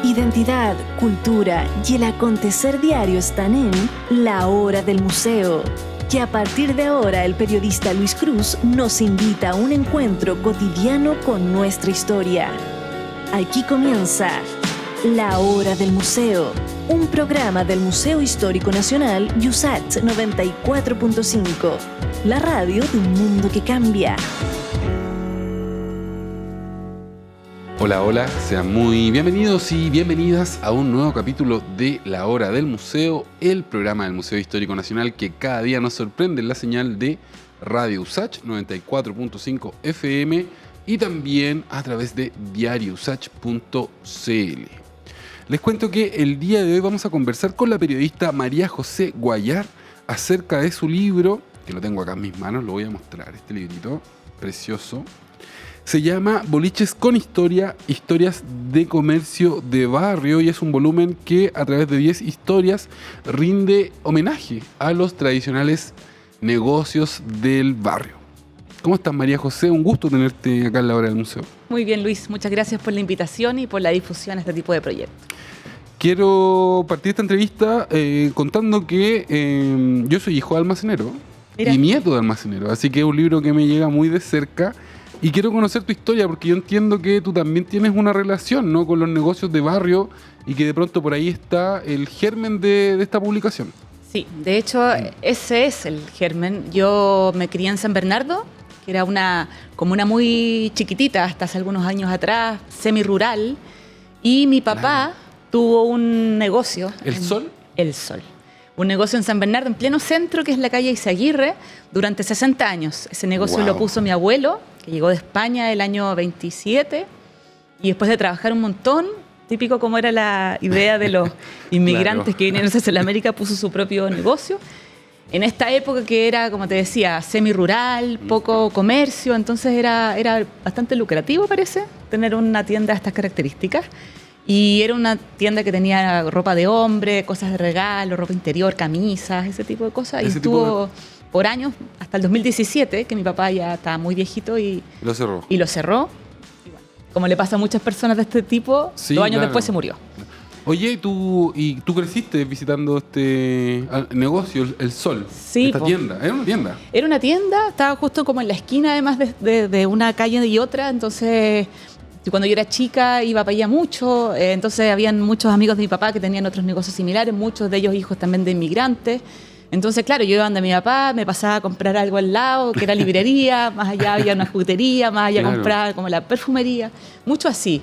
Identidad, cultura y el acontecer diario están en La Hora del Museo, que a partir de ahora el periodista Luis Cruz nos invita a un encuentro cotidiano con nuestra historia. Aquí comienza La Hora del Museo, un programa del Museo Histórico Nacional USACH 94.5, la radio de un mundo que cambia. Hola, hola, sean muy bienvenidos y bienvenidas a un nuevo capítulo de La Hora del Museo, el programa del Museo Histórico Nacional que cada día nos sorprende en la señal de Radio USACH 94.5 FM y también a través de diariousach.cl. Les cuento que el día de hoy vamos a conversar con la periodista María José Guayar acerca de su libro, que lo tengo acá en mis manos, lo voy a mostrar, este librito precioso. Se llama Boliches con Historia, Historias de Comercio de Barrio, y es un volumen que a través de 10 historias rinde homenaje a los tradicionales negocios del barrio. ¿Cómo estás, María José? Un gusto tenerte acá en La Hora del Museo. Muy bien, Luis. Muchas gracias por la invitación y por la difusión de este tipo de proyectos. Quiero partir esta entrevista contando que yo soy hijo de almacenero. Mira. Y nieto de almacenero, así que es un libro que me llega muy de cerca. Y quiero conocer tu historia porque yo entiendo que tú también tienes una relación, ¿no?, con los negocios de barrio y que de pronto por ahí está el germen de esta publicación. Sí, de hecho ese es el germen. Yo me crié en San Bernardo, que era una comuna muy chiquitita hasta hace algunos años atrás, semi-rural, y mi papá tuvo un negocio. ¿El Sol? El Sol. Un negocio en San Bernardo, en pleno centro, que es la calle Izaguirre, durante 60 años. Ese negocio lo puso mi abuelo, que llegó de España el año 27, y después de trabajar un montón, típico como era la idea de los inmigrantes que vinieron desde América, puso su propio negocio. En esta época que era, como te decía, semi-rural, poco comercio, entonces era bastante lucrativo, parece, tener una tienda de estas características. Y era una tienda que tenía ropa de hombre, cosas de regalo, ropa interior, camisas, ese tipo de cosas. Y estuvo por años, hasta el 2017, que mi papá ya estaba muy viejito y lo cerró. Y lo cerró. Y bueno, como le pasa a muchas personas de este tipo, sí, 2 años después se murió. Oye, ¿tú creciste visitando este negocio, El Sol? Sí. Esta tienda. ¿Era una tienda? Era una tienda, estaba justo como en la esquina, además de una calle y otra, entonces... Cuando yo era chica iba para allá mucho, entonces habían muchos amigos de mi papá que tenían otros negocios similares, muchos de ellos hijos también de inmigrantes. Entonces, claro, yo iba donde mi papá, me pasaba a comprar algo al lado, que era librería, más allá había una juguetería, más allá compraba como la perfumería, mucho así.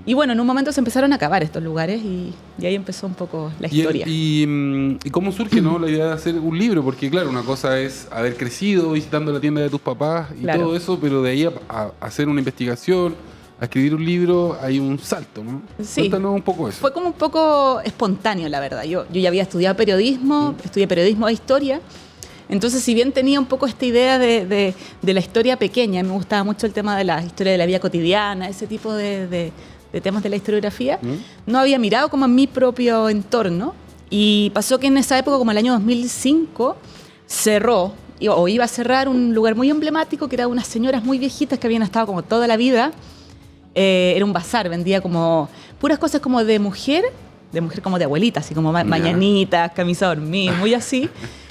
Y bueno, en un momento se empezaron a acabar estos lugares y ahí empezó un poco la historia. ¿Y cómo surge, no, la idea de hacer un libro? Porque claro, una cosa es haber crecido visitando la tienda de tus papás y todo eso, pero de ahí a hacer una investigación, a escribir un libro, hay un salto, ¿no? Sí. Cuéntanos un poco eso. Fue como un poco espontáneo, la verdad. Yo ya había estudiado periodismo, estudié periodismo e historia. Entonces, si bien tenía un poco esta idea de la historia pequeña, me gustaba mucho el tema de la historia de la vida cotidiana, ese tipo de temas de la historiografía, no había mirado como en mi propio entorno. Y pasó que en esa época, como el año 2005, cerró, o iba a cerrar un lugar muy emblemático, que era de unas señoras muy viejitas que habían estado como toda la vida. Era un bazar, vendía como puras cosas como de mujer como de abuelita, así como mañanitas, camisa de dormir, muy así,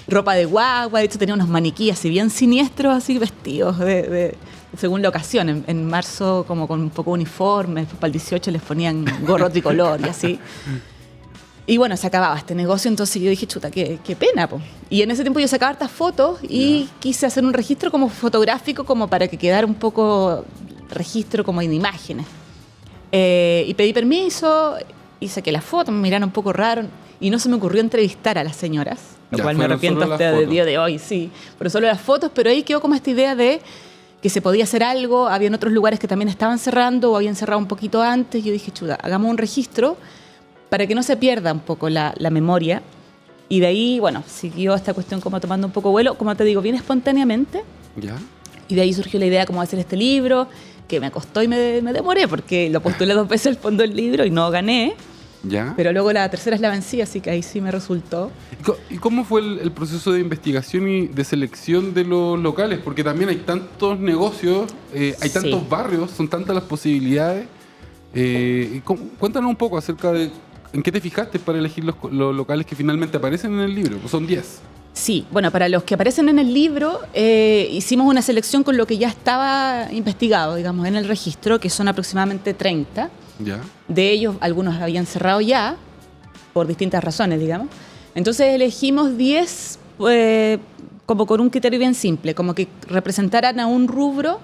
ropa de guagua, de hecho tenía unos maniquíes así bien siniestros, así vestidos según la ocasión, en marzo como con un poco de uniforme, después para el 18 les ponían gorro tricolor y así. Y bueno, se acababa este negocio, entonces yo dije, chuta, qué pena, po. Y en ese tiempo yo sacaba hartas fotos y quise hacer un registro como fotográfico como para que quedara un poco registro como en imágenes. Y pedí permiso y saqué las fotos, me miraron un poco raro y no se me ocurrió entrevistar a las señoras, lo cual me arrepiento hasta el día de hoy, sí. Pero solo las fotos, pero ahí quedó como esta idea de que se podía hacer algo, habían otros lugares que también estaban cerrando o habían cerrado un poquito antes. Yo dije, chuta, hagamos un registro para que no se pierda un poco la memoria. Y de ahí, bueno, siguió esta cuestión como tomando un poco vuelo, como te digo, bien espontáneamente. ¿Ya? Y de ahí surgió la idea como de hacer este libro, que me costó y me demoré, porque lo postulé 2 veces al fondo del libro y no gané. ¿Ya? Pero luego la tercera es la vencí, así que ahí sí me resultó. ¿Y cómo fue el proceso de investigación y de selección de los locales? Porque también hay tantos negocios, hay tantos barrios, son tantas las posibilidades. Cuéntanos un poco acerca de en qué te fijaste para elegir los locales que finalmente aparecen en el libro, pues son 10. Sí, bueno, para los que aparecen en el libro, hicimos una selección con lo que ya estaba investigado, digamos, en el registro, que son aproximadamente 30. Ya. De ellos, algunos habían cerrado ya, por distintas razones, digamos. Entonces elegimos 10 como con un criterio bien simple, como que representaran a un rubro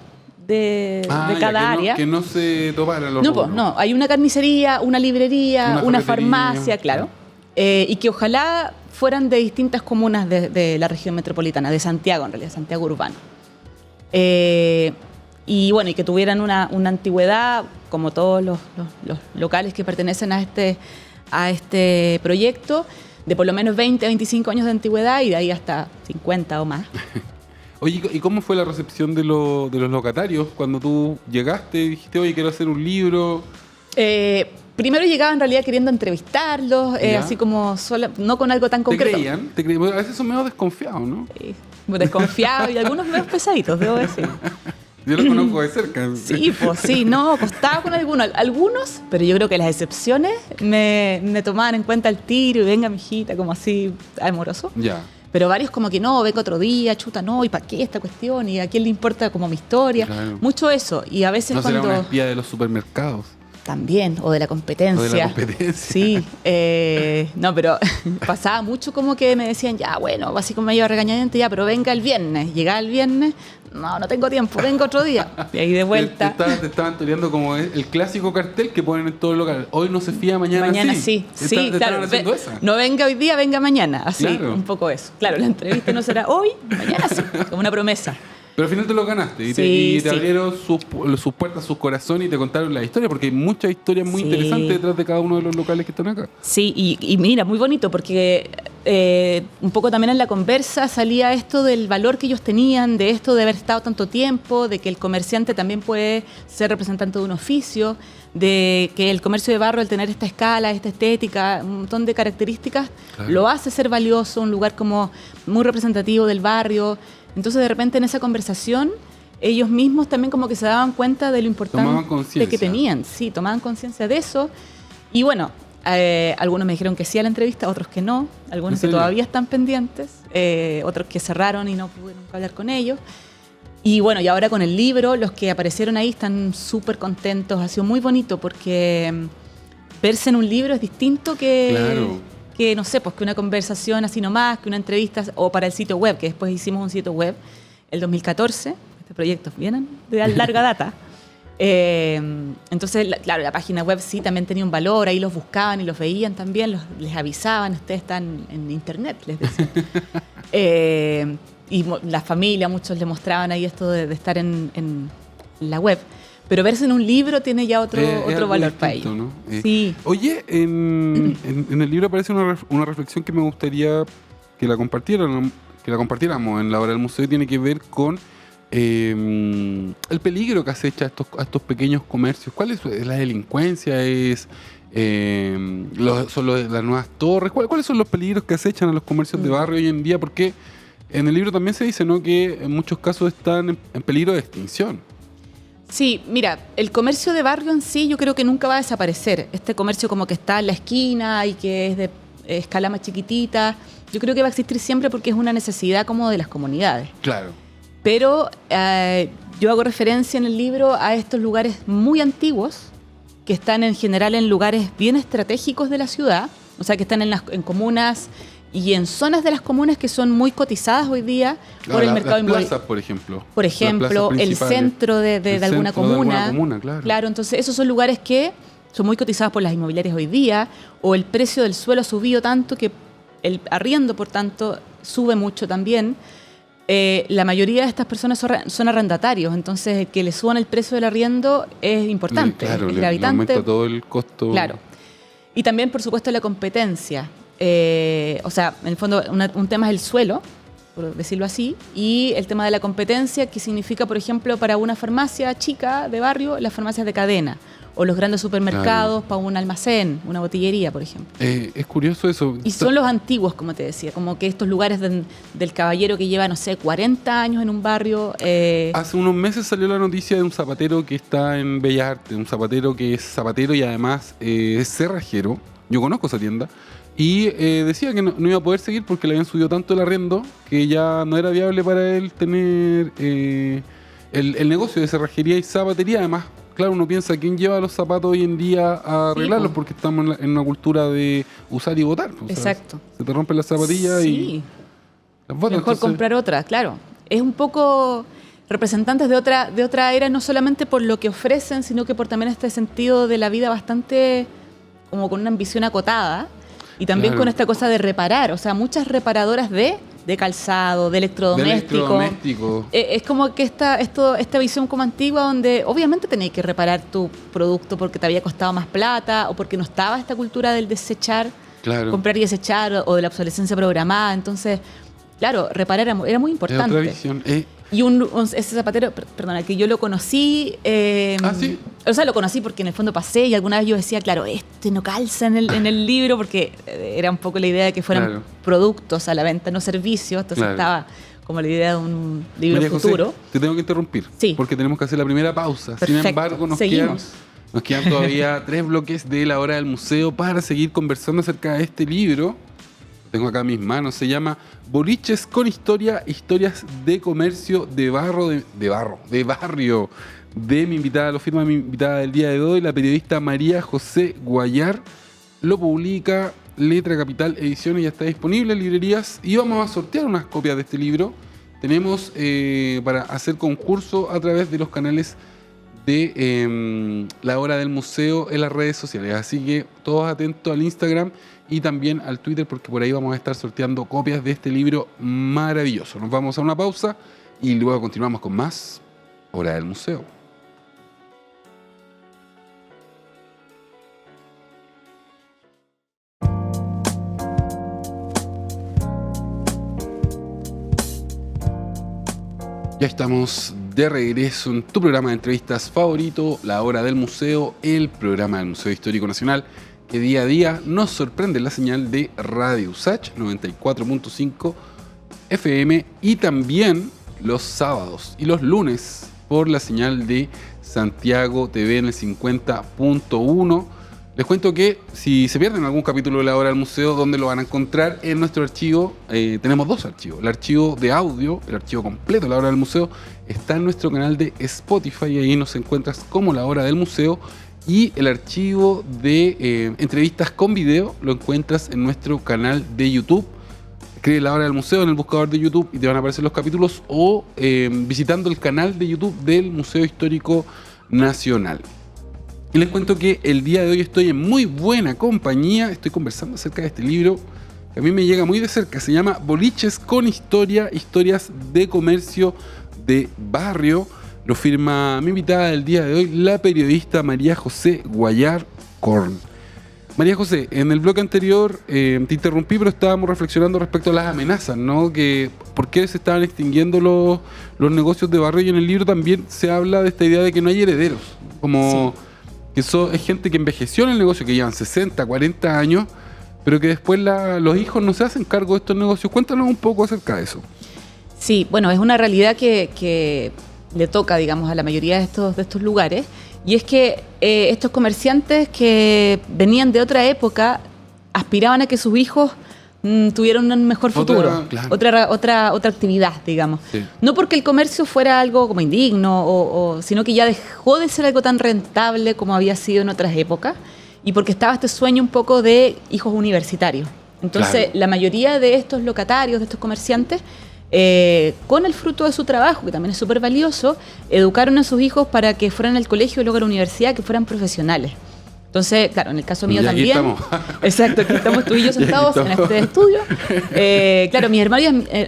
de cada área. Que no se toparan los No, rubros. pues no, hay una carnicería, una librería, una farmacia, claro. Y que ojalá fueran de distintas comunas de la región metropolitana, de Santiago en realidad, Santiago urbano. Y bueno, y que tuvieran una antigüedad, como todos los locales que pertenecen a este proyecto, de por lo menos 20 a 25 años de antigüedad y de ahí hasta 50 o más. Oye, ¿y cómo fue la recepción de los locatarios cuando tú llegaste y dijiste, oye, quiero hacer un libro? Primero llegaba en realidad queriendo entrevistarlos, así como no con algo tan concreto. ¿Te creían? A veces son medio desconfiados, ¿no? Desconfiados y algunos medio pesaditos, debo decir. Yo los conozco de cerca. Sí, pues sí, no, costaba con algunos, pero yo creo que las excepciones me tomaban en cuenta el tiro y venga, mijita, como así, amoroso. Ya. Pero varios como que no, vengo otro día, chuta, no, ¿y para qué esta cuestión? ¿Y a quién le importa como mi historia? Claro. Mucho eso. Y a veces ¿No cuando... será una espía de los supermercados? También, o de la competencia. O de la competencia. Sí, no, pero pasaba mucho como que me decían, ya, bueno, así como medio regañadiente, ya, pero venga el viernes. Llegaba el viernes, no tengo tiempo, vengo otro día. Y ahí de vuelta. Te estaban toreando como el clásico cartel que ponen en todo el local. Hoy no se fía, mañana sí. Sí, claro. Haciendo esa. No venga hoy día, venga mañana. Así, claro. Un poco eso. Claro, la entrevista no será hoy, mañana sí, como una promesa. Pero al final te lo ganaste y te abrieron sus puertas, sus corazones y te contaron la historia, porque hay muchas historias muy interesantes detrás de cada uno de los locales que están acá. Sí, y mira, muy bonito, porque un poco también en la conversa salía esto del valor que ellos tenían, de esto de haber estado tanto tiempo, de que el comerciante también puede ser representante de un oficio, de que el comercio de barrio, al tener esta escala, esta estética, un montón de características, claro, lo hace ser valioso, un lugar como muy representativo del barrio. Entonces, de repente, en esa conversación, ellos mismos también como que se daban cuenta de lo importante que tenían. Sí, tomaban conciencia de eso. Y bueno, algunos me dijeron que sí a la entrevista, otros que no. Algunos que todavía están pendientes, otros que cerraron y no pudieron hablar con ellos. Y bueno, y ahora con el libro, los que aparecieron ahí están súper contentos. Ha sido muy bonito porque verse en un libro es distinto que... Claro. Que no sé, pues que una conversación así nomás, que una entrevista, o para el sitio web, que después hicimos un sitio web, el 2014, este proyecto vienen de larga data. Entonces, claro, la página web sí también tenía un valor, ahí los buscaban y los veían también, les avisaban, ustedes están en internet, les decían. Y la familia, muchos le mostraban ahí esto de estar en la web. Pero verse en un libro tiene ya otro valor para ellos. ¿No? Sí. Oye, en el libro aparece una reflexión que me gustaría que la compartiéramos en la hora del museo, y tiene que ver con el peligro que acecha a estos pequeños comercios. ¿Cuál es la delincuencia? ¿Son las nuevas torres? ¿Cuáles son los peligros que acechan a los comercios de barrio hoy en día? Porque en el libro también se dice, ¿no?, que en muchos casos están en peligro de extinción. Sí, mira, el comercio de barrio en sí yo creo que nunca va a desaparecer. Este comercio como que está en la esquina y que es de escala más chiquitita, yo creo que va a existir siempre porque es una necesidad como de las comunidades. Claro. Pero yo hago referencia en el libro a estos lugares muy antiguos que están en general en lugares bien estratégicos de la ciudad, o sea, que están en comunas y en zonas de las comunas que son muy cotizadas hoy día por el mercado inmobiliario. Plazas, por ejemplo. Por ejemplo, el centro de alguna comuna. Claro, entonces esos son lugares que son muy cotizados por las inmobiliarias hoy día, o el precio del suelo ha subido tanto que el arriendo, por tanto, sube mucho también. La mayoría de estas personas son arrendatarios, entonces que le suban el precio del arriendo es importante. Claro, es le aumenta todo el costo. Claro. Y también, por supuesto, la competencia. O sea, en el fondo, un tema es el suelo, por decirlo así, y el tema de la competencia, que significa, por ejemplo, para una farmacia chica de barrio, las farmacias de cadena, o los grandes supermercados para un almacén, una botillería, por ejemplo. Es curioso eso. Y son los antiguos, como te decía, como que estos lugares del caballero que lleva, no sé, 40 años en un barrio. Hace unos meses salió la noticia de un zapatero que está en Bellas Artes, un zapatero que es zapatero y además es cerrajero. Yo conozco esa tienda. Y decía que no iba a poder seguir porque le habían subido tanto el arriendo que ya no era viable para él tener el negocio de cerrajería y zapatería. Además, claro, uno piensa quién lleva los zapatos hoy en día a arreglarlos, porque estamos en una cultura de usar y botar. Exacto. Se te rompen las zapatillas y las botas. Mejor comprar otras, claro. Es un poco representantes de otra era, no solamente por lo que ofrecen, sino que por también este sentido de la vida bastante como con una ambición acotada. Y también con esta cosa de reparar, o sea, muchas reparadoras de calzado, de electrodoméstico. Es como que esta visión como antigua donde obviamente tenías que reparar tu producto porque te había costado más plata o porque no estaba esta cultura del desechar, comprar y desechar o de la obsolescencia programada. Entonces, claro, reparar era muy importante. Es otra visión. Y ese zapatero, perdona, que yo lo conocí. ¿Sí? O sea, lo conocí porque en el fondo pasé y alguna vez yo decía, claro, este no calza en el libro, porque era un poco la idea de que fueran productos a la venta, no servicios. Entonces estaba como la idea de un libro María futuro. José, te tengo que interrumpir, porque tenemos que hacer la primera pausa. Perfecto. Sin embargo, nos quedan todavía 3 bloques de la hora del museo para seguir conversando acerca de este libro. Tengo acá en mis manos, se llama Boliches con historia, historias de comercio de barrio, de mi invitada, lo firma mi invitada del día de hoy, la periodista María José Guayar. Lo publica Letra Capital Ediciones, ya está disponible en librerías y vamos a sortear unas copias de este libro. Tenemos para hacer concurso a través de los canales de la hora del museo en las redes sociales, así que todos atentos al Instagram y también al Twitter, porque por ahí vamos a estar sorteando copias de este libro maravilloso. Nos vamos a una pausa y luego continuamos con más Hora del Museo. Ya estamos de regreso en tu programa de entrevistas favorito, La Hora del Museo, el programa del Museo Histórico Nacional, que día a día nos sorprende la señal de Radio USACH 94.5 FM y también los sábados y los lunes por la señal de Santiago TV en el 50.1. Les cuento que si se pierden algún capítulo de La Hora del Museo, ¿dónde lo van a encontrar? En nuestro archivo. Tenemos 2 archivos. El archivo de audio, el archivo completo de La Hora del Museo, está en nuestro canal de Spotify y ahí nos encuentras como La Hora del Museo. Y el archivo de entrevistas con video lo encuentras en nuestro canal de YouTube. Escribe La Hora del Museo en el buscador de YouTube y te van a aparecer los capítulos, o visitando el canal de YouTube del Museo Histórico Nacional. Y les cuento que el día de hoy estoy en muy buena compañía. Estoy conversando acerca de este libro que a mí me llega muy de cerca. Se llama Boliches con historia, historias de comercio de barrio. Lo firma mi invitada del día de hoy, la periodista María José Guayar Korn. María José, en el bloque anterior te interrumpí, pero estábamos reflexionando respecto a las amenazas, ¿no? Que por qué se estaban extinguiendo los negocios de barrio, y en el libro también se habla de esta idea de que no hay herederos. Como que eso es gente que envejeció en el negocio, que llevan 60, 40 años, pero que después los hijos no se hacen cargo de estos negocios. Cuéntanos un poco acerca de eso. Sí, bueno, es una realidad que le toca, digamos, a la mayoría de estos lugares, y es que estos comerciantes que venían de otra época aspiraban a que sus hijos tuvieran un mejor futuro, otra actividad, digamos. Sí. No porque el comercio fuera algo como indigno, sino que ya dejó de ser algo tan rentable como había sido en otras épocas, y porque estaba este sueño un poco de hijos universitarios. Entonces, la mayoría de estos locatarios, de estos comerciantes, con el fruto de su trabajo, que también es súper valioso, educaron a sus hijos para que fueran al colegio y luego a la universidad, que fueran profesionales. Entonces, claro, en el caso mío también. Estamos. Exacto, aquí estamos tú y yo sentados en este estudio. Claro, a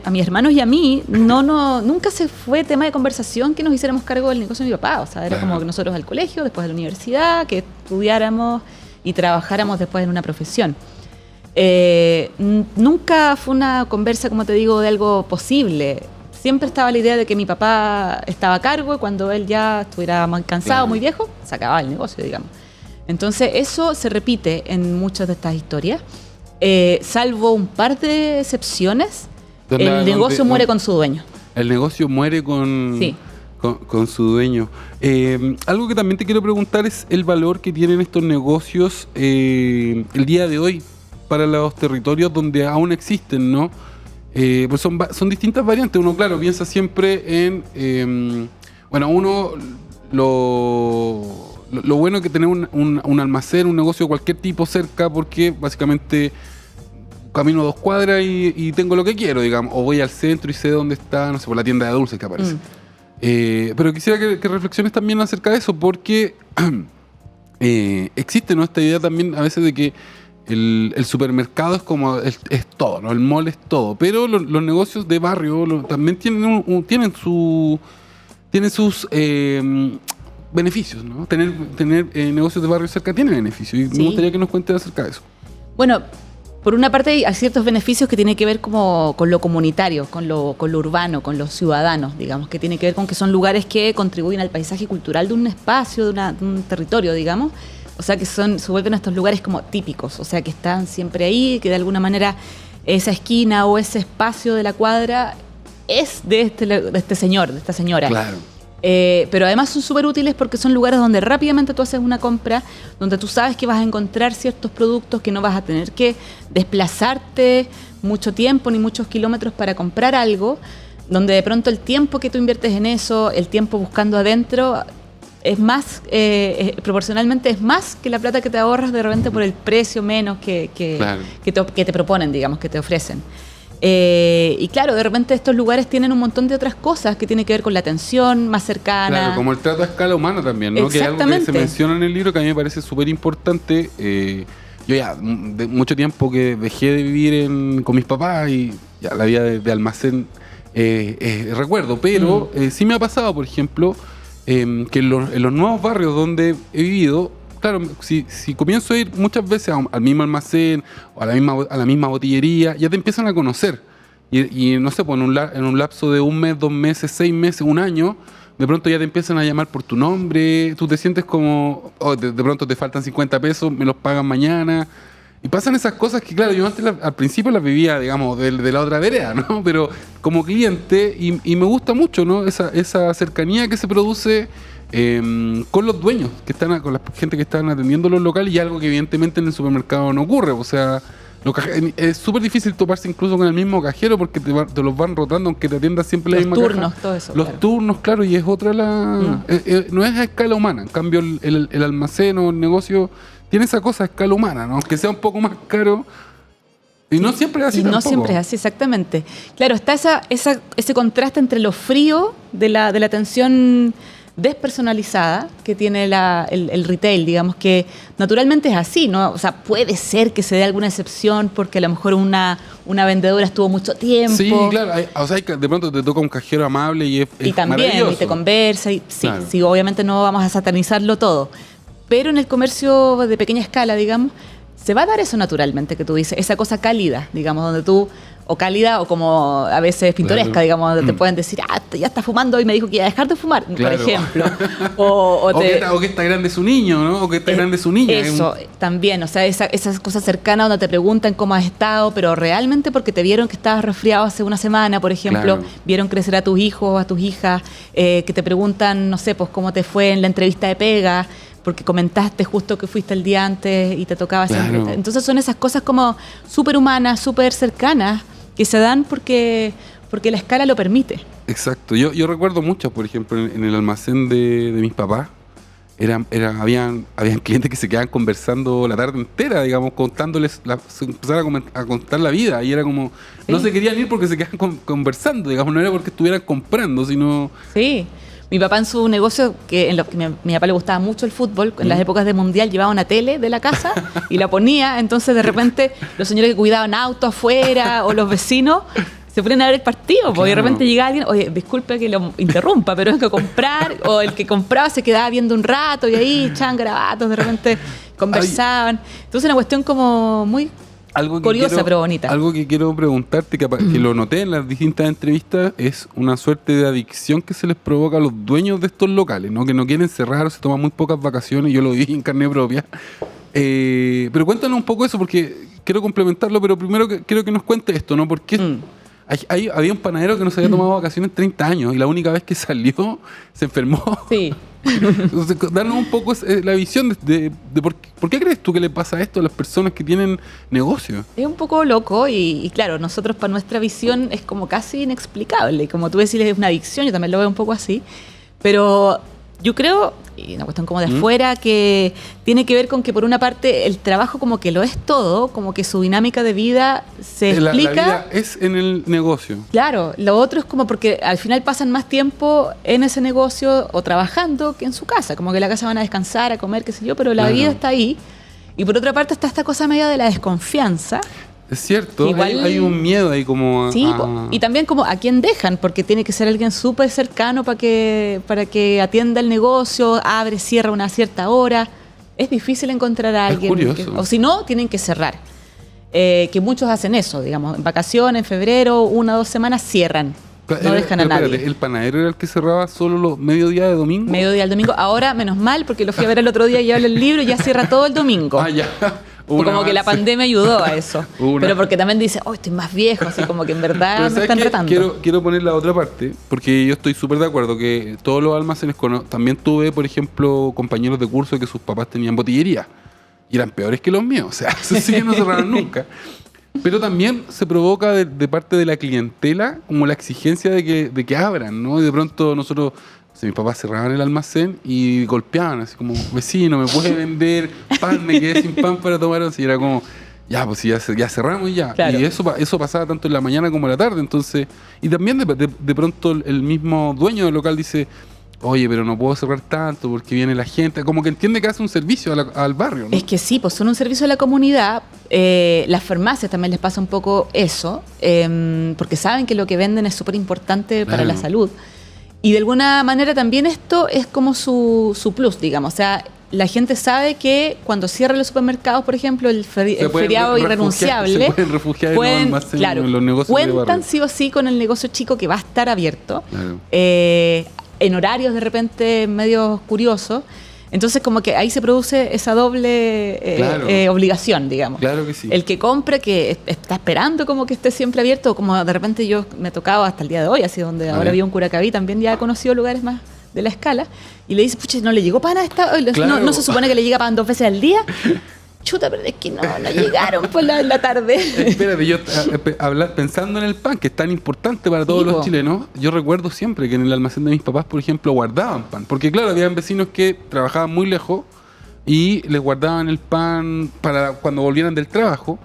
mis hermanos y a mí nunca se fue tema de conversación que nos hiciéramos cargo del negocio de mi papá. O sea, era como que nosotros al colegio, después a la universidad, que estudiáramos y trabajáramos después en una profesión. Nunca fue una conversa, como te digo, de algo posible. Siempre estaba la idea de que mi papá estaba a cargo y cuando él ya estuviera muy cansado, muy viejo, se acababa el negocio, digamos. Entonces eso se repite en muchas de estas historias, salvo un par de excepciones, el negocio muere con su dueño. El negocio muere con su dueño. Algo que también te quiero preguntar es el valor que tienen estos negocios el día de hoy para los territorios donde aún existen, ¿no? Pues son distintas variantes. Uno, claro, piensa siempre en... uno... Lo bueno es que tener un almacén, un negocio de cualquier tipo cerca, porque básicamente camino 2 cuadras y tengo lo que quiero, digamos. O voy al centro y sé dónde está, no sé, por la tienda de dulces que aparece. Pero quisiera que reflexiones también acerca de eso, porque existe, ¿no?, esta idea también a veces de que el supermercado es como es todo, ¿no? El mall es todo. Pero los negocios de barrio también tienen sus beneficios, ¿no? Tener negocios de barrio cerca tiene beneficios. Y me gustaría que nos cuentes acerca de eso. Bueno, por una parte hay ciertos beneficios que tienen que ver como con lo comunitario, con lo urbano, con los ciudadanos, digamos, que tiene que ver con que son lugares que contribuyen al paisaje cultural de un espacio, de un territorio, digamos. O sea, que se vuelven estos lugares como típicos, o sea, que están siempre ahí, que de alguna manera esa esquina o ese espacio de la cuadra es de este señor, de esta señora. Claro. Pero además son súper útiles porque son lugares donde rápidamente tú haces una compra, donde tú sabes que vas a encontrar ciertos productos, que no vas a tener que desplazarte mucho tiempo ni muchos kilómetros para comprar algo, donde de pronto el tiempo que tú inviertes en eso, el tiempo buscando adentro, es más, proporcionalmente es más que la plata que te ahorras de repente por el precio menos que te proponen, digamos, que te ofrecen. Y claro, de repente estos lugares tienen un montón de otras cosas que tienen que ver con la atención más cercana. Claro, como el trato a escala humana también, ¿no? Que es algo que se menciona en el libro que a mí me parece súper importante. Yo ya de mucho tiempo que dejé de vivir con mis papás y ya la vida de almacén recuerdo, pero sí me ha pasado, por ejemplo, que en los nuevos barrios donde he vivido, claro, si comienzo a ir muchas veces al mismo almacén o a la misma botillería, ya te empiezan a conocer. Y no sé, pues en un lapso de 1 mes, 2 meses, 6 meses, 1 año, de pronto ya te empiezan a llamar por tu nombre, tú te sientes como, de pronto te faltan 50 pesos, me los pagan mañana. Y pasan esas cosas que, claro, yo antes al principio las vivía, digamos, de la otra vereda, ¿no? Pero como cliente, y me gusta mucho, ¿no? Esa cercanía que se produce con los dueños, con la gente que están atendiendo los locales, y algo que evidentemente en el supermercado no ocurre. O sea, es súper difícil toparse incluso con el mismo cajero porque te los van rotando, aunque te atiendas siempre la misma caja. Los turnos, todo eso. Los turnos, claro, y es otra no es a escala humana. En cambio, el almacén o el negocio tiene esa cosa a escala humana, ¿no? Aunque sea un poco más caro. Y no siempre es así tampoco. No siempre es así, exactamente. Claro, está ese contraste entre lo frío de la atención despersonalizada que tiene el retail, digamos, que naturalmente es así, ¿no? O sea, puede ser que se dé alguna excepción porque a lo mejor una vendedora estuvo mucho tiempo. Sí, claro. O sea, de pronto te toca un cajero amable y también, maravilloso. Y te conversa. Y, claro. Sí, obviamente no vamos a satanizarlo todo. Pero en el comercio de pequeña escala, digamos, se va a dar eso naturalmente que tú dices, esa cosa cálida, digamos, donde tú, o cálida o como a veces pintoresca, claro, digamos, donde te pueden decir, ya está fumando y me dijo que iba a dejar de fumar, claro, por ejemplo. O que está grande su niño, ¿no? O que está grande su niña. Eso, también, o sea, esas cosas cercanas donde te preguntan cómo has estado, pero realmente porque te vieron que estabas resfriado hace una semana, por ejemplo, claro, vieron crecer a tus hijos, a tus hijas, que te preguntan, no sé, pues cómo te fue en la entrevista de pega, porque comentaste justo que fuiste el día antes y te tocaba siempre. Claro. Entonces son esas cosas como súper humanas, súper cercanas, que se dan porque la escala lo permite. Exacto. Yo recuerdo mucho, por ejemplo, en el almacén de mis papás, habían clientes que se quedaban conversando la tarde entera, digamos, contándoles, empezaron a contar la vida, y era como, sí, no se querían ir porque se quedaban conversando, digamos, no era porque estuvieran comprando, sino... Sí. Mi papá en su negocio, en lo que mi papá le gustaba mucho el fútbol, en las épocas de mundial llevaba una tele de la casa y la ponía, entonces de repente los señores que cuidaban autos afuera o los vecinos se ponen a ver el partido, porque claro, de repente llega alguien, oye, disculpe que lo interrumpa, pero es que comprar, o el que compraba se quedaba viendo un rato y ahí echaban garabatos, de repente conversaban. Entonces una cuestión como muy curiosa pero bonita. Algo que quiero preguntarte, que lo noté en las distintas entrevistas, es una suerte de adicción que se les provoca a los dueños de estos locales, ¿no? Que no quieren cerrar o se toman muy pocas vacaciones. Yo lo vi en carne propia. Pero cuéntanos un poco eso, porque quiero complementarlo, pero primero quiero que nos cuente esto, ¿no? Porque había un panadero que no se había tomado vacaciones en 30 años y la única vez que salió se enfermó. Sí. Entonces, darnos un poco la visión de por qué crees tú que le pasa esto a las personas que tienen negocios. Es un poco loco y claro, nosotros para nuestra visión es como casi inexplicable. Como tú decís, es una adicción, yo también lo veo un poco así. Pero yo creo, y una cuestión como de afuera, que tiene que ver con que por una parte el trabajo como que lo es todo, como que su dinámica de vida se explica. La vida es en el negocio. Claro, lo otro es como porque al final pasan más tiempo en ese negocio o trabajando que en su casa, como que en la casa van a descansar, a comer, qué sé yo, pero la vida está ahí. Y por otra parte está esta cosa media de la desconfianza. Es cierto, igual, hay un miedo ahí como... Sí, y también como a quién dejan, porque tiene que ser alguien súper cercano para que atienda el negocio, abre, cierra a una cierta hora. Es difícil encontrar a alguien. Es curioso. O si no, tienen que cerrar. Que muchos hacen eso, digamos, en vacaciones, en febrero, 1 o 2 semanas cierran. No dejan a nadie. ¿El panadero era el que cerraba solo los mediodía de domingo? Mediodía del domingo. Ahora, menos mal, porque lo fui a ver el otro día y habla el libro y ya cierra todo el domingo. Ah, ya. Como que la pandemia ayudó a eso. Pero porque también dice, estoy más viejo, así como que en verdad me están retando. Quiero poner la otra parte, porque yo estoy súper de acuerdo que todos los almacenes... También tuve, por ejemplo, compañeros de curso que sus papás tenían botillería y eran peores que los míos. O sea, sí que no cerraron nunca. Pero también se provoca de parte de la clientela como la exigencia de que abran, ¿no? Y de pronto nosotros... mis papás cerraban el almacén y golpeaban, así como, vecino, ¿me puede vender pan? Me quedé sin pan para tomar once. Y era como, ya, pues ya cerramos y ya. Claro. Y eso pasaba tanto en la mañana como en la tarde. Entonces, y también de pronto el mismo dueño del local dice, oye, pero no puedo cerrar tanto porque viene la gente. Como que entiende que hace un servicio al barrio, ¿no? Es que sí, pues son un servicio a la comunidad. Las farmacias también les pasa un poco eso, porque saben que lo que venden es súper importante para la salud. Y de alguna manera también esto es como su plus, digamos. O sea, la gente sabe que cuando cierran los supermercados, por ejemplo, el feriado irrenunciable, se pueden refugiar en los negocios cuentan de barrio. Sí o sí con el negocio chico que va a estar abierto, en horarios de repente medio curiosos. Entonces como que ahí se produce esa doble obligación, digamos. Claro que sí. El que compre, que está esperando como que esté siempre abierto, como de repente yo me tocaba hasta el día de hoy, así donde ahora había un Curacaví, también ya he conocido lugares más de la escala, y le dice, pucha, ¿no le llegó pan a esta? Claro. ¿No se supone que le llega pan 2 veces al día? Chuta, pero es que no llegaron por la tarde. Espérate, yo pensando en el pan, que es tan importante para todos los chilenos, yo recuerdo siempre que en el almacén de mis papás, por ejemplo, guardaban pan. Porque claro, habían vecinos que trabajaban muy lejos y les guardaban el pan para cuando volvieran del trabajo.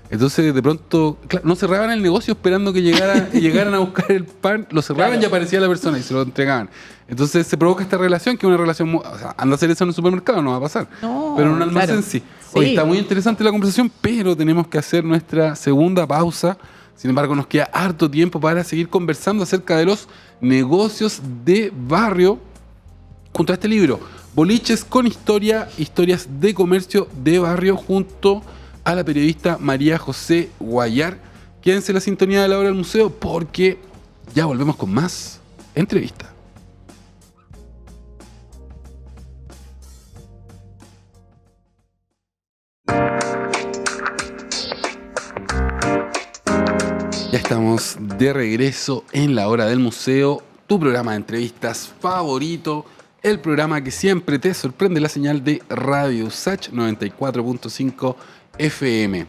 Entonces, de pronto, no cerraban el negocio esperando que llegaran a buscar el pan, lo cerraban y aparecía la persona y se lo entregaban. Entonces, se provoca esta relación, que es una relación... O sea, anda a hacer eso en el supermercado, no va a pasar. No, pero en un almacén sí. Oye, está muy interesante la conversación, pero tenemos que hacer nuestra segunda pausa. Sin embargo, nos queda harto tiempo para seguir conversando acerca de los negocios de barrio junto a este libro, Boliches con Historia, historias de comercio de barrio, junto a la periodista María José Guayar. Quédense en la sintonía de La Hora del Museo porque ya volvemos con más entrevista. Ya estamos de regreso en La Hora del Museo, tu programa de entrevistas favorito, el programa que siempre te sorprende, la señal de Radio USACH 94.5 FM.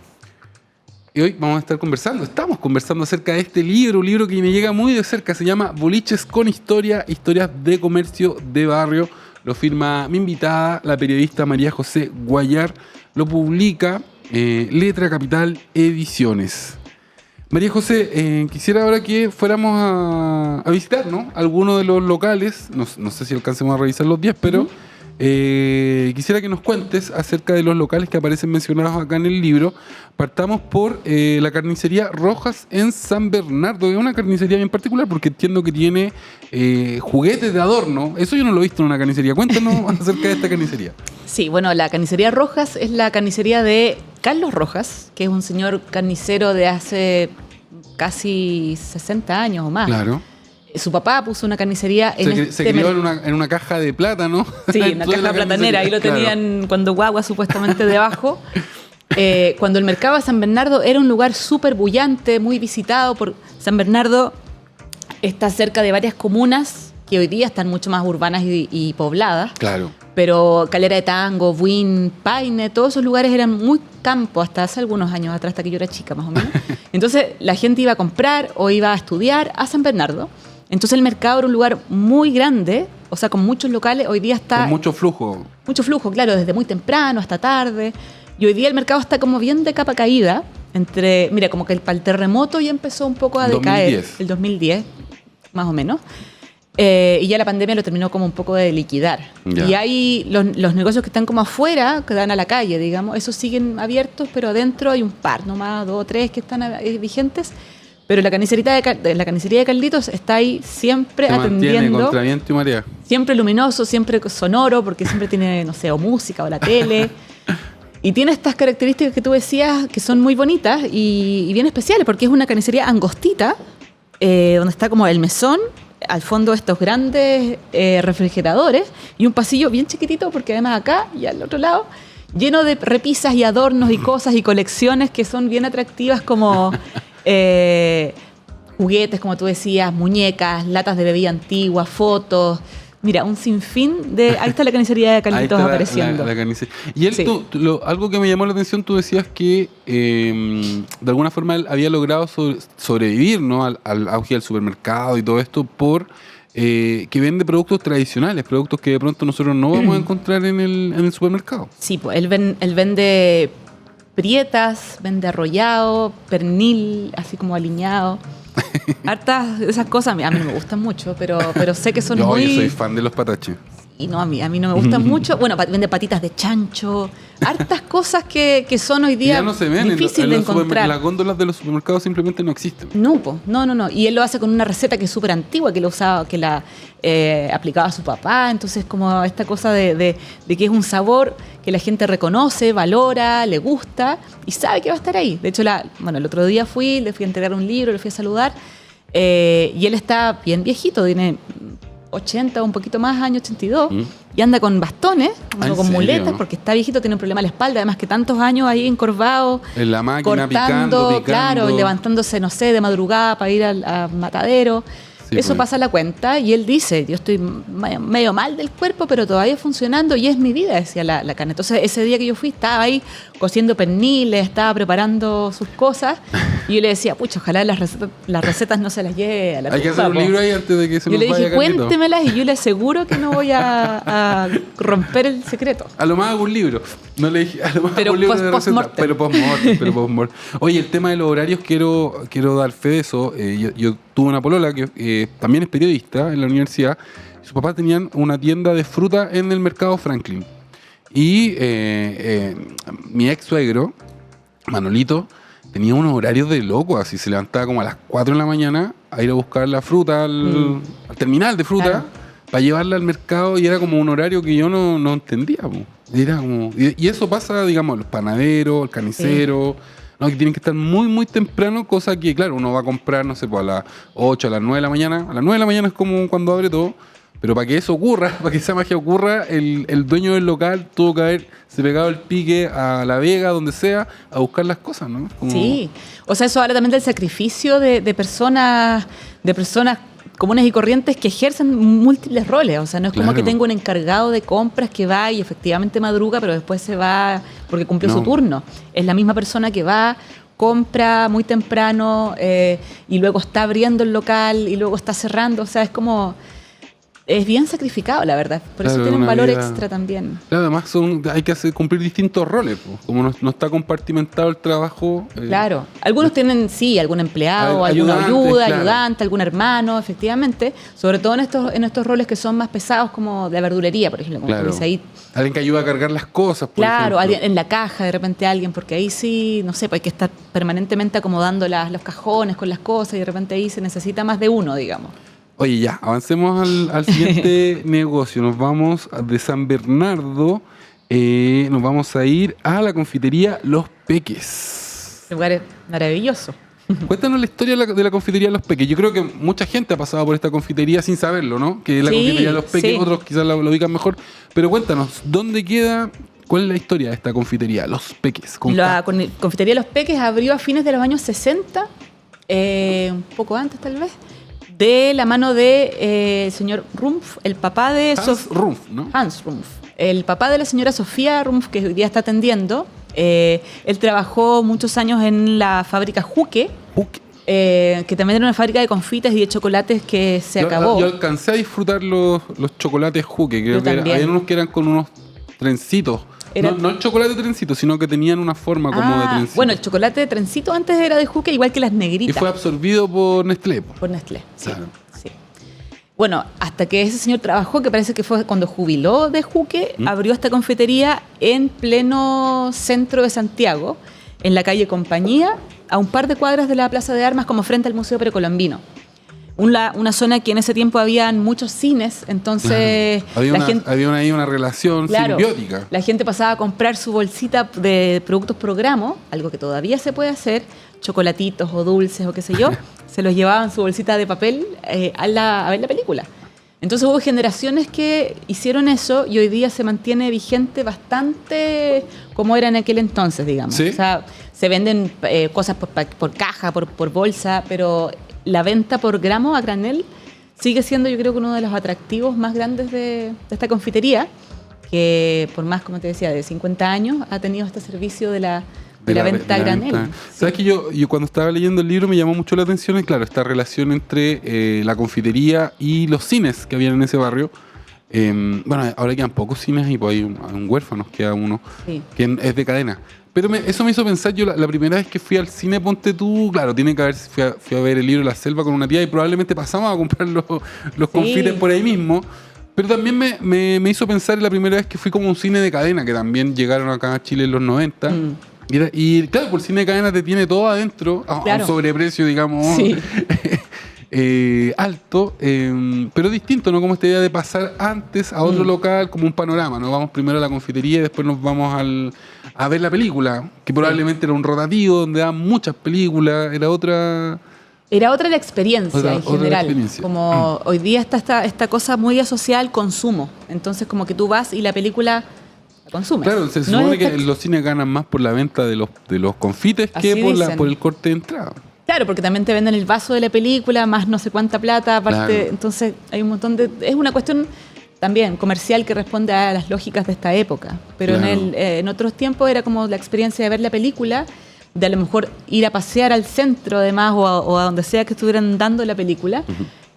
Y hoy estamos conversando acerca de este libro, un libro que me llega muy de cerca, se llama Boliches con Historia, historias de comercio de barrio. Lo firma mi invitada, la periodista María José Guayar, lo publica Letra Capital Ediciones. María José, quisiera ahora que fuéramos a visitar, ¿no?, algunos de los locales, no sé si alcancemos a revisar los 10, pero quisiera que nos cuentes acerca de los locales que aparecen mencionados acá en el libro. Partamos por la carnicería Rojas en San Bernardo. Es una carnicería bien particular porque entiendo que tiene juguetes de adorno. Eso yo no lo he visto en una carnicería. Cuéntanos acerca de esta carnicería. Sí, bueno, la carnicería Rojas es la carnicería de Carlos Rojas, que es un señor carnicero de hace casi 60 años o más. Claro. Su papá puso una carnicería Se crió en una caja de plátano. Sí, en una caja platanera. Ahí lo tenían cuando guagua, supuestamente debajo. Cuando el mercado de San Bernardo era un lugar súper bullante, muy visitado. San Bernardo está cerca de varias comunas que hoy día están mucho más urbanas y pobladas. Claro. Pero Calera de Tango, Buin, Paine, todos esos lugares eran muy campo hasta hace algunos años atrás, hasta que yo era chica más o menos. Entonces la gente iba a comprar o iba a estudiar a San Bernardo. Entonces el mercado era un lugar muy grande, o sea, con muchos locales. Hoy día está... Con mucho flujo. Mucho flujo, claro, desde muy temprano hasta tarde. Y hoy día el mercado está como bien de capa caída. Mira, como que para el terremoto ya empezó un poco a decaer. 2010. El 2010, más o menos. Y ya la pandemia lo terminó como un poco de liquidar. Ya. Y hay los negocios que están como afuera, que dan a la calle, digamos, esos siguen abiertos, pero adentro hay un par nomás, 2 o 3 que están vigentes. Pero la carnicería de Carlitos está ahí siempre atendiendo. Contra viento y marea. Siempre luminoso, siempre sonoro, porque siempre tiene, no sé, o música o la tele. Y tiene estas características que tú decías que son muy bonitas y bien especiales, porque es una carnicería angostita, donde está como el mesón, al fondo estos grandes refrigeradores y un pasillo bien chiquitito, porque además acá y al otro lado, lleno de repisas y adornos y cosas y colecciones que son bien atractivas, como juguetes, como tú decías, muñecas, latas de bebida antigua, fotos. Mira, un sinfín de... Ahí está la carnicería de Carlitos apareciendo. La carnicería. Y él, Sí. algo que me llamó la atención, tú decías que de alguna forma él había logrado sobrevivir, ¿no? al auge del supermercado y todo esto que vende productos tradicionales, productos que de pronto nosotros no vamos a encontrar en el supermercado. Sí, pues él vende prietas, vende arrollado, pernil, así como aliñado. Hartas de esas cosas a mí no me gustan mucho, pero sé que son Yo muy... soy fan de los pataches. Y no, a mí no me gustan mucho. Bueno, vende patitas de chancho. Hartas cosas que son hoy día Ya no se ven difíciles de encontrar. Las góndolas de los supermercados simplemente no existen. No, po, no. Y él lo hace con una receta que es súper antigua, que lo usaba, que la aplicaba a su papá. Entonces, como esta cosa de que es un sabor que la gente reconoce, valora, le gusta y sabe que va a estar ahí. De hecho, el otro día le fui a entregar un libro, le fui a saludar. Y él está bien viejito, tiene 80 o un poquito más, año 82, y anda con bastones, anda con muletas, porque está viejito, tiene un problema en la espalda, además que tantos años ahí encorvado, En la máquina, cortando, picando. claro, y levantándose, no sé, de madrugada para ir al matadero. Sí, Eso pues. pasa a la cuenta, y él dice, yo estoy medio mal del cuerpo, pero todavía funcionando, y es mi vida, decía la carne. Entonces, ese día que yo fui, estaba ahí cociendo perniles, estaba preparando sus cosas, y yo le decía, pucha, ojalá las recetas no se las lleve a la Hay que hacer tumba, un po. libro ahí antes de que se Yo nos le vaya dije, Carlito. cuéntemelas y yo le aseguro que no voy a romper el secreto. A lo más hago un libro. No le dije, a lo más Pero hago un libro de recetas. post-mortem. Pero post-mortem. Oye, el tema de los horarios, quiero dar fe de eso. Yo tuve una polola que también es periodista en la universidad. Y sus papás tenían una tienda de fruta en el mercado Franklin. Y mi ex suegro, Manolito, tenía unos horarios de loco, así se levantaba como a las 4 de la mañana a ir a buscar la fruta al terminal de fruta, Claro. para llevarla al mercado, y era como un horario que yo no entendía. Po. Era como, y eso pasa, digamos, los panaderos, el carnicero, ¿no? Que tienen que estar muy, muy temprano, cosa que, claro, uno va a comprar, no sé, pues a las 8, a las 9 de la mañana. A las 9 de la mañana es como cuando abre todo. Pero para que eso ocurra, para que esa magia ocurra, el dueño del local tuvo que haberse pegado el pique a La Vega, donde sea, a buscar las cosas, ¿no? Como... Sí, o sea, eso habla también del sacrificio de personas comunes y corrientes que ejercen múltiples roles. O sea, no es como Claro. que tenga un encargado de compras que va y efectivamente madruga, pero después se va porque cumplió No. su turno. Es la misma persona que va, compra muy temprano y luego está abriendo el local y luego está cerrando. O sea, es como... Es bien sacrificado, la verdad. Por eso Claro, tiene un una valor vida- extra también. Claro, además hay que cumplir distintos roles, po. Como no está compartimentado el trabajo. Claro. Algunos tienen, sí, algún empleado, alguna Ayudantes, ayuda, claro. ayudante, algún hermano, efectivamente. Sobre todo en estos roles que son más pesados, como de verdulería, por ejemplo. Como Claro. tú dices ahí. Alguien que ayuda a cargar las cosas, por Claro, ejemplo. alguien en la caja, de repente alguien, porque ahí sí, no sé, pues hay que estar permanentemente acomodando los cajones con las cosas y de repente ahí se necesita más de uno, digamos. Oye, avancemos al siguiente negocio. Nos vamos de San Bernardo nos vamos a ir a la confitería Los Peques. Este lugar es maravilloso. Cuéntanos la historia de la confitería Los Peques. Yo creo que mucha gente ha pasado por esta confitería sin saberlo, ¿no? Que es la confitería Los Peques, otros quizás lo ubican mejor. Pero cuéntanos, ¿dónde queda? ¿Cuál es la historia de esta confitería, Los Peques? La confitería Los Peques abrió a fines de los años 60, un poco antes tal vez, de la mano de señor Rumpf, el papá de Hans Rumpf, ¿no? Hans Rumpf, el papá de la señora Sofía Rumpf, que hoy día está atendiendo. Él trabajó muchos años en la fábrica Juque. Que también era una fábrica de confites y de chocolates que se acabó. Yo alcancé a disfrutar los chocolates Juque. Creo que había unos que eran con unos trencitos. No el chocolate trencito, sino que tenían una forma como de trencito. Bueno, el chocolate de trencito antes era de Juque, igual que las negritas. Y fue absorbido por Nestlé. Por Nestlé, sí. Claro. Sí. Bueno, hasta que ese señor trabajó, que parece que fue cuando jubiló de Juque, abrió esta confitería en pleno centro de Santiago, en la calle Compañía, a un par de cuadras de la Plaza de Armas, como frente al Museo Precolombino. Una zona que en ese tiempo habían muchos cines, entonces había ahí una relación simbiótica. La gente pasaba a comprar su bolsita de productos Programo, algo que todavía se puede hacer, chocolatitos o dulces o qué sé yo, se los llevaban su bolsita de papel a ver la película. Entonces hubo generaciones que hicieron eso y hoy día se mantiene vigente bastante como era en aquel entonces, digamos. ¿Sí? O sea, se venden cosas por caja, por bolsa, pero la venta por gramo a granel sigue siendo, yo creo, que uno de los atractivos más grandes de esta confitería, que por más, como te decía, de 50 años ha tenido este servicio de la venta a granel. ¿Sabes que yo cuando estaba leyendo el libro me llamó mucho la atención, claro, esta relación entre la confitería y los cines que habían en ese barrio? Bueno, ahora quedan pocos cines y pues hay un huérfano, queda uno, que es de cadena. Pero eso me hizo pensar, yo la primera vez que fui al cine, ponte tú, claro, tiene que haber, fui a ver el libro La Selva con una tía y probablemente pasamos a comprar los confites por ahí mismo. Pero también me hizo pensar en la primera vez que fui como a un cine de cadena, que también llegaron acá a Chile en los 90. Y claro, por el cine de cadena te tiene todo adentro, a un sobreprecio, digamos, alto, pero distinto, ¿no? Como esta idea de pasar antes a otro local, como un panorama, ¿no? Vamos primero a la confitería y después nos vamos a ver la película, que probablemente era un rotativo donde daban muchas películas, era otra la experiencia en general. Como hoy día está esta cosa muy asociada al consumo, entonces como que tú vas y la película la consumes. Claro, se supone que los cines ganan más por la venta de los confites que por el corte de entrada. Claro, porque también te venden el vaso de la película, más no sé cuánta plata, aparte, claro. Entonces hay un montón de... Es una cuestión también comercial que responde a las lógicas de esta época, pero claro. En otros tiempos era como la experiencia de ver la película, de a lo mejor ir a pasear al centro además o a donde sea que estuvieran dando la película.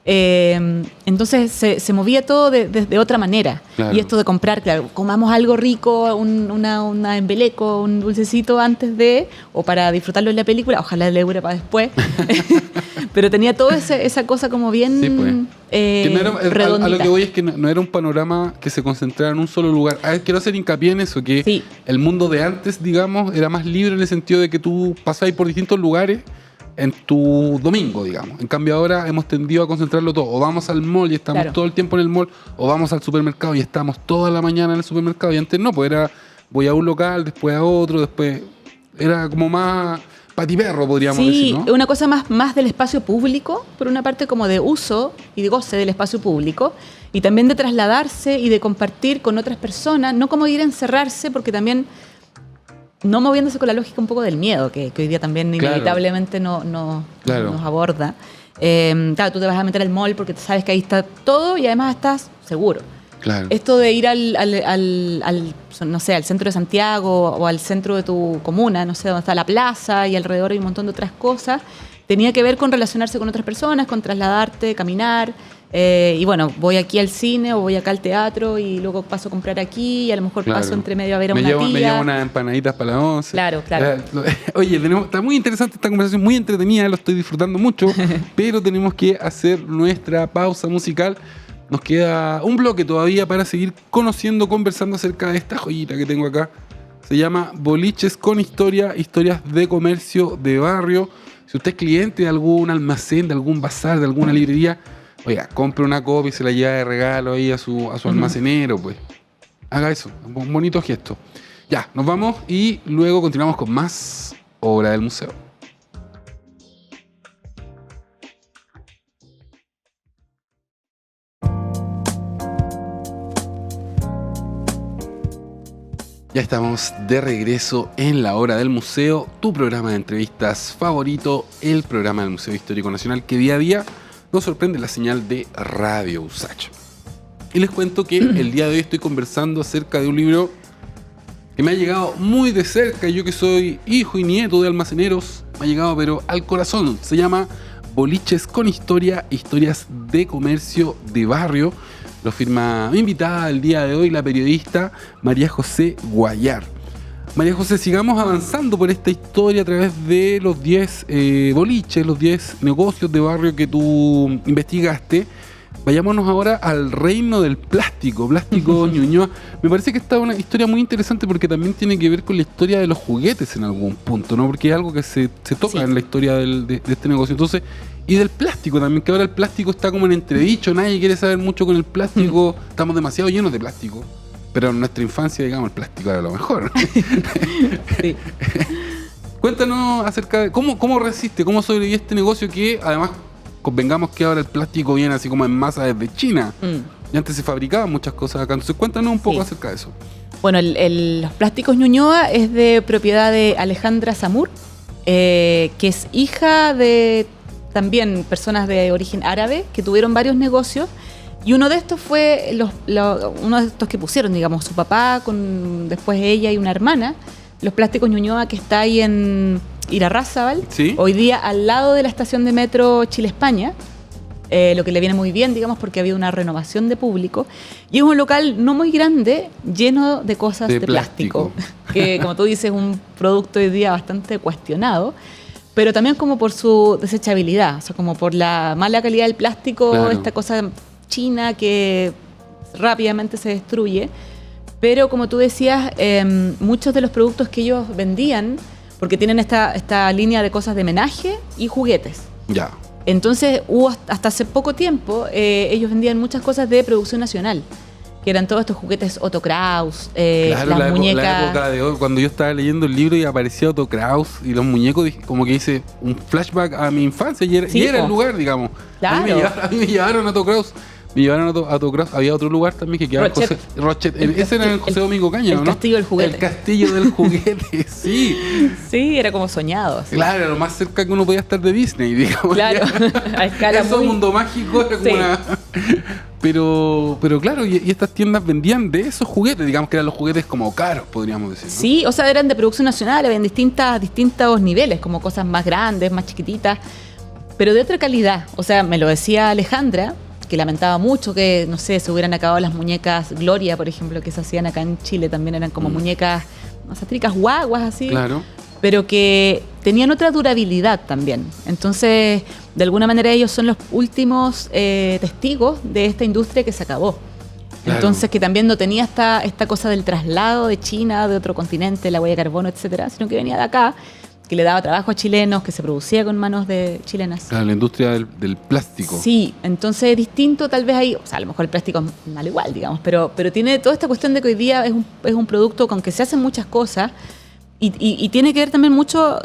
Entonces se movía todo de otra manera. Claro. Y esto de comprar, claro, comamos algo rico, una embeleco, un dulcecito antes de, o para disfrutarlo en la película, ojalá le dure para después. Pero tenía toda esa cosa como bien redondita. A lo que voy es que no era un panorama que se concentrara en un solo lugar. Quiero hacer hincapié en eso, que el mundo de antes, digamos, era más libre en el sentido de que tú pasabas por distintos lugares en tu domingo, digamos. En cambio ahora hemos tendido a concentrarlo todo. O vamos al mall y estamos todo el tiempo en el mall, o vamos al supermercado y estamos toda la mañana en el supermercado. Y antes no, pues voy a un local, después a otro, después... Era como más patiperro, podríamos decir, ¿no? Sí, una cosa más del espacio público, por una parte como de uso y de goce del espacio público, y también de trasladarse y de compartir con otras personas, no como ir a encerrarse, porque también... No moviéndose con la lógica un poco del miedo, que hoy día también inevitablemente nos aborda. Claro, tú te vas a meter al mall porque sabes que ahí está todo y además estás seguro. Claro. Esto de ir no sé, al centro de Santiago o al centro de tu comuna, no sé, donde está la plaza y alrededor hay un montón de otras cosas, tenía que ver con relacionarse con otras personas, con trasladarte, caminar. Y bueno, voy aquí al cine o voy acá al teatro y luego paso a comprar aquí y a lo mejor paso entre medio a ver a una tía. Me llevo unas empanaditas para la 11. Claro. Oye, está muy interesante esta conversación, muy entretenida, lo estoy disfrutando mucho, pero tenemos que hacer nuestra pausa musical. Nos queda un bloque todavía para seguir conversando acerca de esta joyita que tengo acá. Se llama Boliches con Historia, historias de comercio de barrio. Si usted es cliente de algún almacén, de algún bazar, de alguna librería, oiga, compre una copia y se la lleva de regalo ahí a su almacenero, pues. Haga eso, un bonito gesto. Ya, nos vamos y luego continuamos con más Hora del Museo. Ya estamos de regreso en la Hora del Museo, tu programa de entrevistas favorito, el programa del Museo Histórico Nacional que día a día nos sorprende la señal de Radio USACH. Y les cuento que el día de hoy estoy conversando acerca de un libro que me ha llegado muy de cerca. Yo que soy hijo y nieto de almaceneros, me ha llegado pero al corazón. Se llama Boliches con Historia, Historias de Comercio de Barrio. Lo firma mi invitada el día de hoy, la periodista María José Guayar. María José, sigamos avanzando por esta historia a través de los 10 boliches, los 10 negocios de barrio que tú investigaste. Vayámonos ahora al reino del plástico, Plástico Ñuñoa. Me parece que esta es una historia muy interesante porque también tiene que ver con la historia de los juguetes en algún punto, ¿no? Porque es algo que se toca en la historia de este negocio. Entonces, y del plástico también, que ahora el plástico está como en entredicho, nadie quiere saber mucho con el plástico, estamos demasiado llenos de plástico. Pero en nuestra infancia, digamos, el plástico era lo mejor. Sí. Cuéntanos acerca de cómo resiste, cómo sobrevive este negocio que además convengamos que ahora el plástico viene así como en masa desde China. Y antes se fabricaban muchas cosas acá. Entonces cuéntanos un poco acerca de eso. Bueno, los Plásticos Ñuñoa es de propiedad de Alejandra Zamur, que es hija de también personas de origen árabe que tuvieron varios negocios. Y uno de estos fue uno de estos que pusieron, digamos, su papá, después ella y una hermana, los Plásticos Ñuñoa, que está ahí en Irarrázaval, ¿sí? Hoy día al lado de la estación de metro Chile-España, lo que le viene muy bien, digamos, porque ha habido una renovación de público. Y es un local no muy grande, lleno de cosas de plástico, que como tú dices, es un producto hoy día bastante cuestionado, pero también como por su desechabilidad, o sea, como por la mala calidad del plástico, claro. Esta cosa china que rápidamente se destruye. Pero como tú decías, muchos de los productos que ellos vendían, porque tienen esta línea de cosas de menaje y juguetes. Ya. Entonces, hasta hace poco tiempo, ellos vendían muchas cosas de producción nacional, que eran todos estos juguetes Otto Kraus, claro, las muñecas. La época de hoy, cuando yo estaba leyendo el libro y aparecía Otto Kraus y los muñecos, como que hice un flashback a mi infancia y era el lugar, digamos. Claro. A mí me llevaron a Otto Kraus. Me llevaron a Otto Kraus. Había otro lugar también que quedaba Rochet. Ese era el José Domingo Caña, ¿no? El Castillo del Juguete. El Castillo del Juguete, sí. Sí, era como soñado. Así. Claro, era lo más cerca que uno podía estar de Disney, digamos. Claro, a escala Eso, mundo mágico, era como una... Pero claro, y estas tiendas vendían de esos juguetes, digamos que eran los juguetes como caros, podríamos decir, ¿no? Sí, o sea, eran de producción nacional, habían distintos niveles, como cosas más grandes, más chiquititas, pero de otra calidad. O sea, me lo decía Alejandra, que lamentaba mucho que, no sé, se hubieran acabado las muñecas Gloria, por ejemplo, que se hacían acá en Chile, también eran como muñecas, satírica, guaguas, así. Claro. Pero que tenían otra durabilidad también. Entonces, de alguna manera ellos son los últimos testigos de esta industria que se acabó. Claro. Entonces, que también no tenía esta cosa del traslado de China, de otro continente, la huella de carbono, etcétera, sino que venía de acá, que le daba trabajo a chilenos, que se producía con manos de chilenas. Claro, la industria del plástico. Sí, entonces es distinto tal vez ahí, o sea, a lo mejor el plástico es mal igual, digamos, pero tiene toda esta cuestión de que hoy día es un producto con que se hacen muchas cosas y tiene que ver también mucho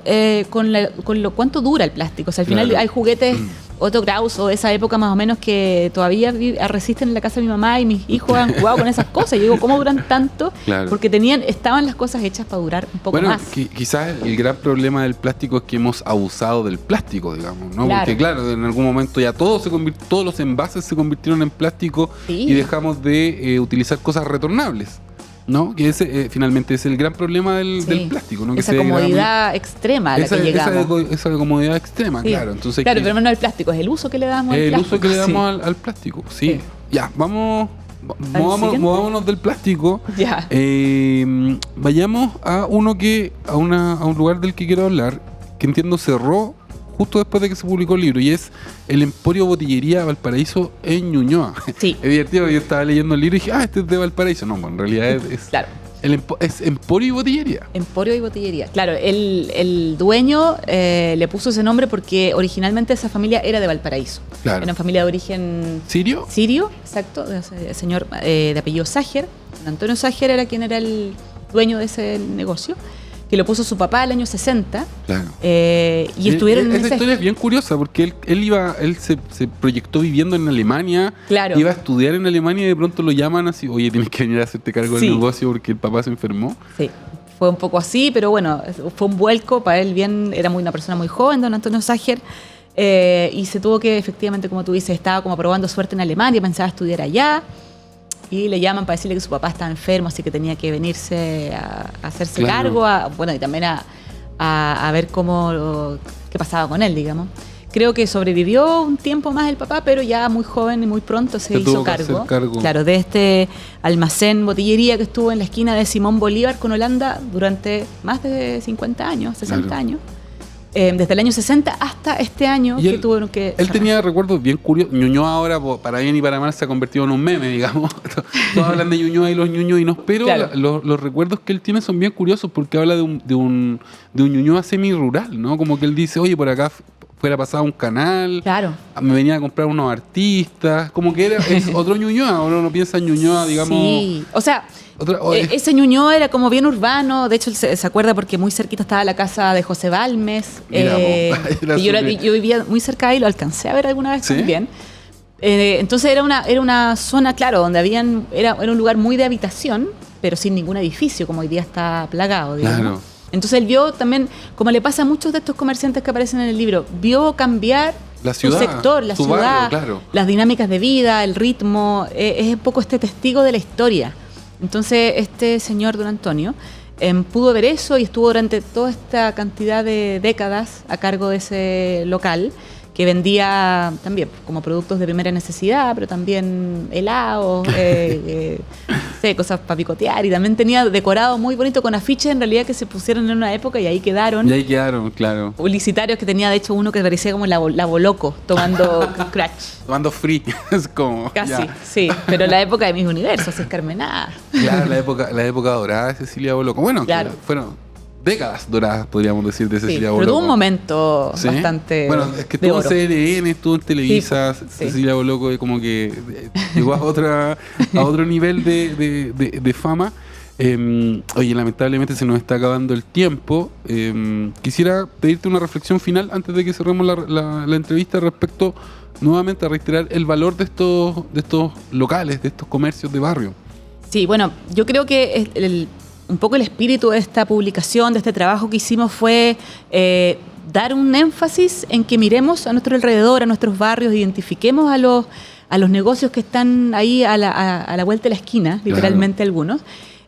con lo cuánto dura el plástico. O sea, al final hay juguetes Otto Kraus o de esa época más o menos que todavía resisten en la casa de mi mamá y mis hijos han jugado con esas cosas. Yo digo, ¿cómo duran tanto? Claro. Porque estaban las cosas hechas para durar un poco más. Bueno, quizás el gran problema del plástico es que hemos abusado del plástico, digamos, ¿no? Claro. Porque claro, en algún momento ya todos los envases se convirtieron en plástico y dejamos de utilizar cosas retornables, ¿no? Que ese finalmente es el gran problema del plástico, ¿no? Que esa comodidad extrema a la que llegamos. Esa comodidad extrema, claro. Entonces, claro, pero no el plástico, es el uso que le damos al plástico. El uso que le damos al plástico, sí. Ya, movámonos del plástico. Ya. Vayamos a un lugar del que quiero hablar, que entiendo cerró justo después de que se publicó el libro, y es el Emporio Botillería Valparaíso en Ñuñoa. Sí. Es divertido, yo estaba leyendo el libro y dije, este es de Valparaíso. No, bueno, en realidad es claro. Es Emporio y Botillería. Emporio y Botillería. Claro, el dueño le puso ese nombre porque originalmente esa familia era de Valparaíso. Claro. Era una familia de origen... ¿Sirio? Sirio, exacto. Señor de apellido Ságer, Antonio Sager era quien era el dueño de ese negocio, que lo puso su papá el año 60. Claro. Y estuvieron en esa historia es bien curiosa porque él se proyectó viviendo en Alemania, claro. Iba a estudiar en Alemania y de pronto lo llaman así, oye, tienes que venir a hacerte cargo del negocio porque el papá se enfermó. Sí, fue un poco así, pero bueno, fue un vuelco para él, bien, era una persona muy joven, don Antonio Sager, y se tuvo que, efectivamente, como tú dices, estaba como probando suerte en Alemania, pensaba estudiar allá, y le llaman para decirle que su papá estaba enfermo, así que tenía que venirse a hacerse cargo, y también a ver qué pasaba con él, digamos. Creo que sobrevivió un tiempo más el papá, pero ya muy joven y muy pronto se hizo cargo. Claro, de este almacén, botillería que estuvo en la esquina de Simón Bolívar con Holanda durante más de 50 años, 60 años. Desde el año 60 hasta este año que tuvieron que... Él tenía recuerdos bien curiosos. Ñuñoa ahora, para bien y para mal, se ha convertido en un meme, digamos. Todos hablan de Ñuñoa y los ñuñoinos, pero los recuerdos que él tiene son bien curiosos porque habla de un Ñuñoa semi-rural, ¿no? Como que él dice, oye, por acá fuera pasado un canal, me venía a comprar unos artistas, como que es otro Ñuñoa, uno no piensa en Ñuñoa, digamos... Sí, o sea... ese Ñuñoa era como bien urbano, de hecho él se acuerda porque muy cerquita estaba la casa de José Balmes, y yo vivía muy cerca de ahí, lo alcancé a ver alguna vez también. Entonces era una zona, claro, donde era un lugar muy de habitación, pero sin ningún edificio, como hoy día está plagado, digamos. Claro. Entonces él vio también, como le pasa a muchos de estos comerciantes que aparecen en el libro, vio cambiar la ciudad, su sector, la ciudad, barrio, las dinámicas de vida, el ritmo, es un poco este testigo de la historia. Entonces este señor don Antonio pudo ver eso y estuvo durante toda esta cantidad de décadas a cargo de ese local que vendía también como productos de primera necesidad, pero también helados, cosas para picotear, y también tenía decorado muy bonito con afiches en realidad que se pusieron en una época y ahí quedaron. Y ahí quedaron, claro. Publicitarios que tenía de hecho uno que parecía como la Boloco tomando crack. Tomando free, es como... Casi, sí, pero la época de Mis Universos, es Carmenada. Claro, la época dorada de Cecilia Boloco. Bueno, claro. Fueron décadas doradas, podríamos decir, de Cecilia Boloco. Pero tuvo un momento bastante. Bueno, es que estuvo en CNN, estuvo en Televisa, Cecilia Boloco como que llegó a otro nivel de fama. Oye, lamentablemente se nos está acabando el tiempo. Quisiera pedirte una reflexión final antes de que cerremos la entrevista respecto, nuevamente, a reiterar el valor de estos locales, de estos comercios de barrio. Sí, bueno, yo creo que un poco el espíritu de esta publicación, de este trabajo que hicimos fue dar un énfasis en que miremos a nuestro alrededor, a nuestros barrios, identifiquemos a los negocios que están ahí a la vuelta de la esquina, literalmente algunos,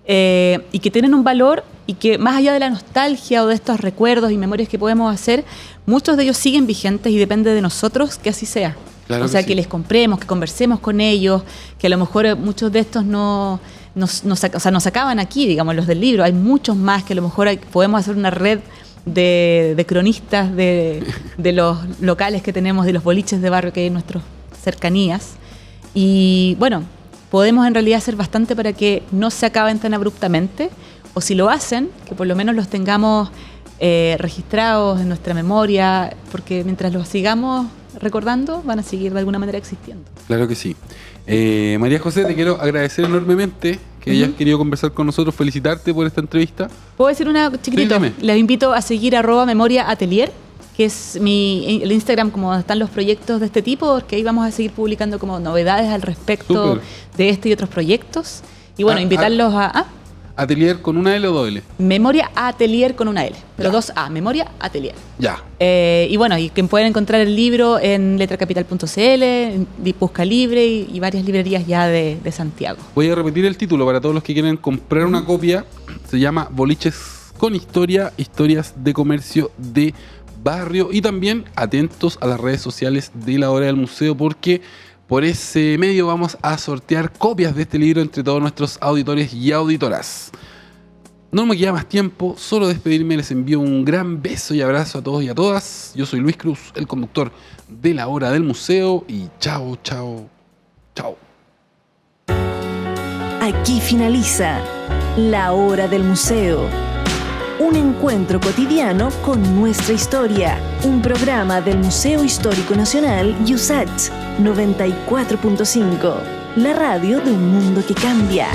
y que tienen un valor y que más allá de la nostalgia o de estos recuerdos y memorias que podemos hacer, muchos de ellos siguen vigentes y depende de nosotros que así sea. Claro, o sea, que les compremos, que conversemos con ellos, que a lo mejor muchos de estos nos acaban aquí, digamos, los del libro. Hay muchos más que a lo mejor podemos hacer una red de cronistas de los locales que tenemos, de los boliches de barrio que hay en nuestras cercanías. Y bueno, podemos en realidad hacer bastante para que no se acaben tan abruptamente, o si lo hacen, que por lo menos los tengamos registrados en nuestra memoria, porque mientras los sigamos recordando, van a seguir de alguna manera existiendo. Claro que sí. María José, te quiero agradecer enormemente que hayas querido conversar con nosotros, felicitarte por esta entrevista. ¿Puedo decir una chiquitito? Sí, les invito a seguir @memoriaatelier, que es el Instagram como donde están los proyectos de este tipo, porque ahí vamos a seguir publicando como novedades al respecto de este y otros proyectos. Y bueno, invitarlos a... ¿Atelier con una L o doble? Memoria Atelier con una L, pero 2A, Memoria Atelier. Ya. Y bueno, y que pueden encontrar el libro en letracapital.cl, en Busca Libre y varias librerías ya de Santiago. Voy a repetir el título para todos los que quieren comprar una copia. Se llama Boliches con Historia, historias de comercio de barrio. Y también atentos a las redes sociales de La Hora del Museo, porque por ese medio vamos a sortear copias de este libro entre todos nuestros auditores y auditoras. No me queda más tiempo, solo despedirme. Les envío un gran beso y abrazo a todos y a todas. Yo soy Luis Cruz, el conductor de La Hora del Museo, y chao, chao, chao. Aquí finaliza La Hora del Museo. Un encuentro cotidiano con nuestra historia. Un programa del Museo Histórico Nacional USACH 94.5. La radio de un mundo que cambia.